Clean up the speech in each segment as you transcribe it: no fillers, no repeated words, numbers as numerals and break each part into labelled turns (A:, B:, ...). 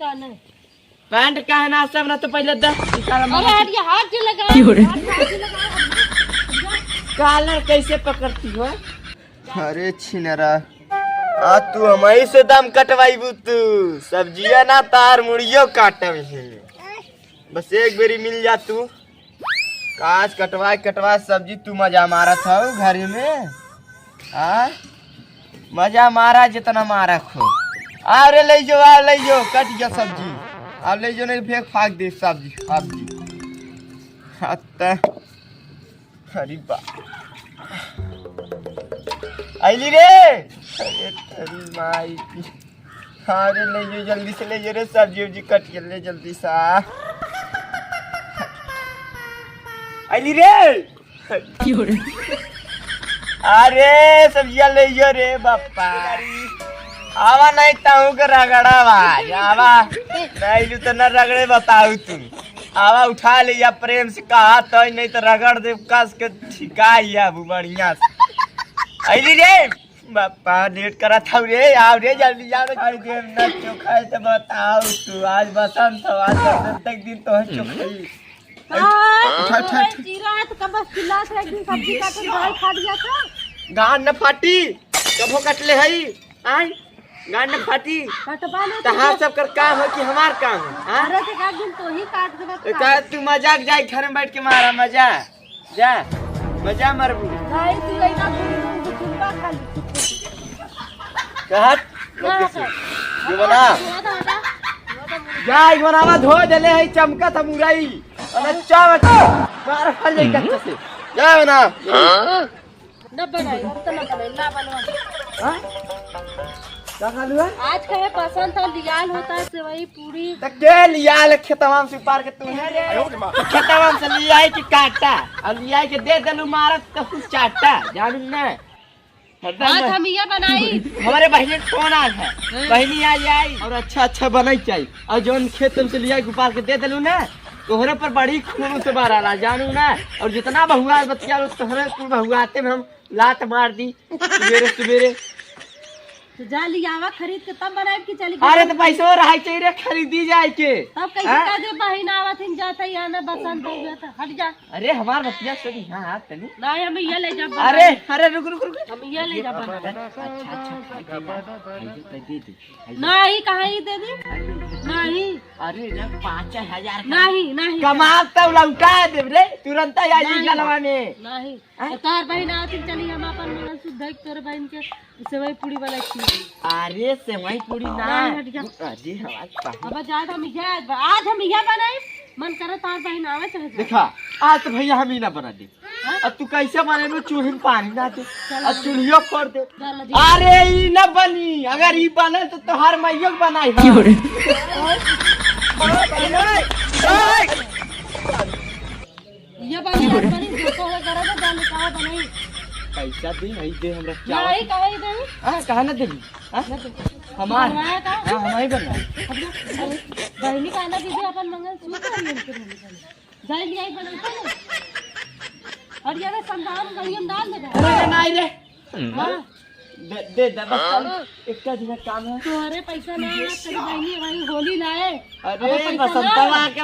A: Pant का है ना सब ना तो पहले
B: हाथ लगा
A: कॉलर कैसे पकड़ती हो?
C: अरे छिनरा आ तू हमारी से दाम कटवाईबू तू सब्जिया ना तार मुड़ियो काटब है। बस एक बेरी मिल जा तू काज कटवा सब्जी तू मजा मारा था घर में। मजा मारा जितना मारा खो। अरे ले जो कट गया सब्जी अब ले जो नहीं फेंक फाक दे सब्जी अरे बा आईली रे। अरे तेरी माई की। अरे ले जो जल्दी से ले जो रे सब्जी कट के ले जल्दी सा आईली रे। अरे सब्जिया ले जो रे बापा आवा नहीं ताऊ के रगड़ा आवा नहीं तो न रगड़े बताऊ तुम आवा उठा लिया प्रेम से कहा तो नहीं तो रगड़ दे कस के ठिकाइया बढ़िया से आईली रे बापा लेट करा था रे आओ रे जल्दी जाओ खाई दे न चोखा तो बताओ तू आज बसंत हो आज बसंत तक दिन तो चोखाई गान न फाटी कभो कटले हई आई गान न फाटी तहां सब कर काम है कि हमार काम है।
B: अरे तो एक दिन तो ही काट देबे
C: का तू मजाक जाए घर में बैठ के मारा मजा जा मजा मरबू
B: नहीं तू लेना गुलबा खाली
C: कहत जो बना जाई बनावा धो देले है चमका था मुरई और चावट मार फल जाई कच्चे से जा बना
B: न बनाई अब तो न बनाई ना बनवा।
C: हां क्या खा लिया
B: आज का है पसंद था लियाल होता है सेवई पूरी
C: त के लियाल खेतवा से पार के तू है रे खेतवा से लियाई के काटा और लियाई के दे देलू मारत तो कुछ चाटा जानू ना
B: हां हम ये बनाई
C: हमारे बहन फोन आ है बहनी आई और अच्छा बनाई चाहिए और जोन खेत से लियाई के पार के दे देलू ना तोहरे पर बड़ी खून से बारा जानू ना और जितना बहुआ बतिया तोहरे बहुआते में हम लात मार दी सवेरे
B: तो जा लियावा खरीद के तब बनाए की चली।
C: अरे तो पैसा रहा चाहिए रे खरीदी जाए के
B: तब कैसे का दे बहिन आवत इन जाता या ना बसंत हो गया था हट जा।
C: अरे हमार बतिया सुनी हां हां तनी
B: नहीं हम ये ले जा
C: अरे रुक
B: हम ये ले जा
C: अच्छा
B: नहीं कहां ही दे दी नहीं
C: अरे रे 5000
B: नहीं
C: कमा तो लौटा दे रे तुरंत आ जी गलवा में
B: नहीं तार बहिन आवत इन चली हम अपन मन से देख तोर बहिन के सेवई पूरी वाला खी।
C: अरे सेवई पूरी ना अरे हमार
B: अब जा हम आज हम ये बनाई मन करे तार बहिन आवे चाहे
C: देखा आज तो भैया हम ही ना बना दे अब तू कैसे बने लो चूल्हे में पानी ना दे अब चूल्हियो फोड़ दे अरे ई ना बनी अगर ई बने तो तोहार मैयो बनाई
B: ये बनी जो तो है करे तो जाने का बनाई
C: पैसा दे हमरा क्या
B: नहीं काहे दे
C: हां कहां ना देबी हां हमार हां हमारी बना
B: बहनी का ना दीदी अपन मंगल सूत्र जाए लियाई बनाता है और ये ना संधान गलियम डाल दे
C: अरे नहीं रे
B: हां
C: दे बस एक का दिन काम है
B: तोरे पैसा ना तेरी बहनी वही होली लाए
C: अरे बसंतवा के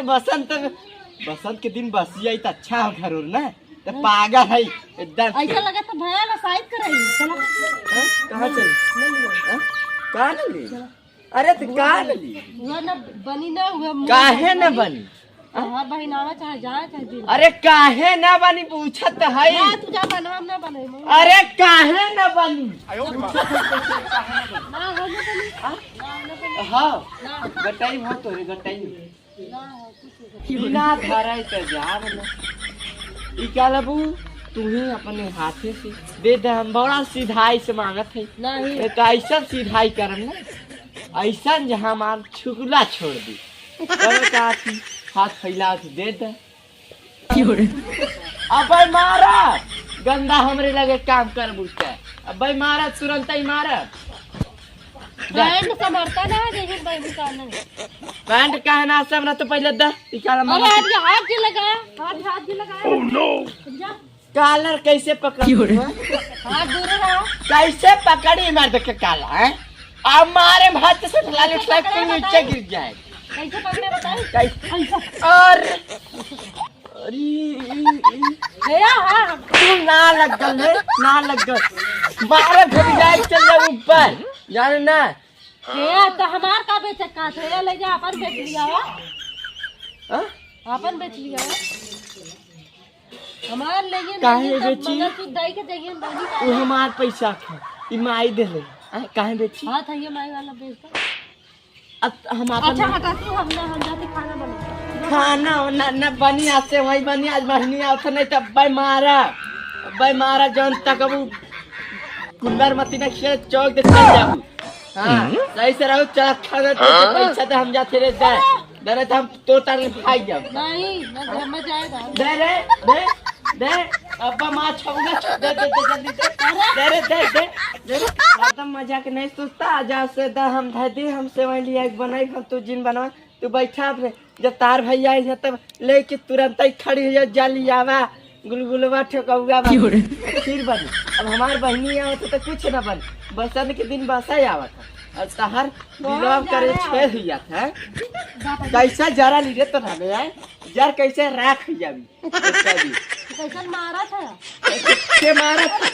C: बसंत के दिन बसी आई तो अच्छा हो घर और ना तो पागल है एकदम
B: ऐसा लगा तो भैया ना साइड कराई चलो
C: कहां चल कहां ले अरे तो कहां ले
B: वो ना बनी ना हुआ
C: काहे न बनी
B: हां बहन आवा चाहे जा चाहे दिन
C: अरे काहे न बनी पूछत है
B: ना तू जा बनवा ना बने
C: अरे काहे न बनी
B: ना हो ना बनी
C: हां गटाई हो तोरे गटाई ना धराई तो जा बना ई क्या लबू तू ही अपने हाथे से दे दे हम बड़ा सीधाई से मांगत है
B: नहीं
C: तो ऐसा सीधाई करम ना ऐसा जहां मार छुगला छोड़ दी करे का थी हाथ फैला के दे दे अब भाई मारा गंदा हमरे लगे काम कर बुझता है अब भाई मारा तुरंत ही मारा
B: बैंड समरता ना देखिए भाई निकालना
C: बैंड का है ना सब ना तो पहले दे निकाल
B: अरे हाथ की लगा हाथ की लगा ओह नो
C: कॉलर कैसे पकड़
B: हाथ दूर रहा
C: कैसे पकड़ी मार दे के काला है
A: अब मारे हाथ से लाले ट्रैक पे नीचे गिर जाए।
B: कैसे पकड़े बताए?
A: कैसे?
B: ऐसा
A: और अरे
B: भैया हाँ
A: तू ना लगल है, ना लगल बारह फिर जाए चल जाए ऊपर जाने ना।
B: भैया तो हमार का बेच का थे ले जा अपन बेच लिया हो।
A: हाँ?
B: अपन बेच लिया हो हमार ले ये
A: काहे बेची?
B: मगर तू दई के देंगे बनी का
A: वो हमार पैसा था ई माई दे ले। काहे बेची?
B: हां था ये माई वाला बेच दो।
A: हम
B: अच्छा
A: अपन
B: हटा तू हम जाते खाना बना
A: खाना ना ना बनी आज से वही बनी आज बहनी आवत नहीं तब भाई मारा जौन तक अब कुंदर मती ना खेत चौक दे चल जाऊ। हाँ सही से रहो चल खाना पैसा तो हम जाते रे दे तो हम तो तार खाई जाओ।
B: नहीं मैं घर में जाएगा
A: दे रे दे अब्बा माँ छौगा दे जल्दी दे रे दे रे एकदम मजाक नहीं सोचता आजा से दा हम दे हमसे वही लिया एक बनाई हम तू जिन बनवा तू बैठा अपने जब तार भैया है तब लेके तुरंत ही खड़ी हो जा जाली आवा गुलगुलवा ठोकौगा फिर बनी। अब हमार बहनी आवत तो कुछ ना बन बसंत के दिन बसा ही आवत और तहर बिलॉन्ग करे छे हुआ था कैसा जरा लीजिए तो ना यार जर कैसे राख जाबी
B: कैसे मारा था
A: के मारा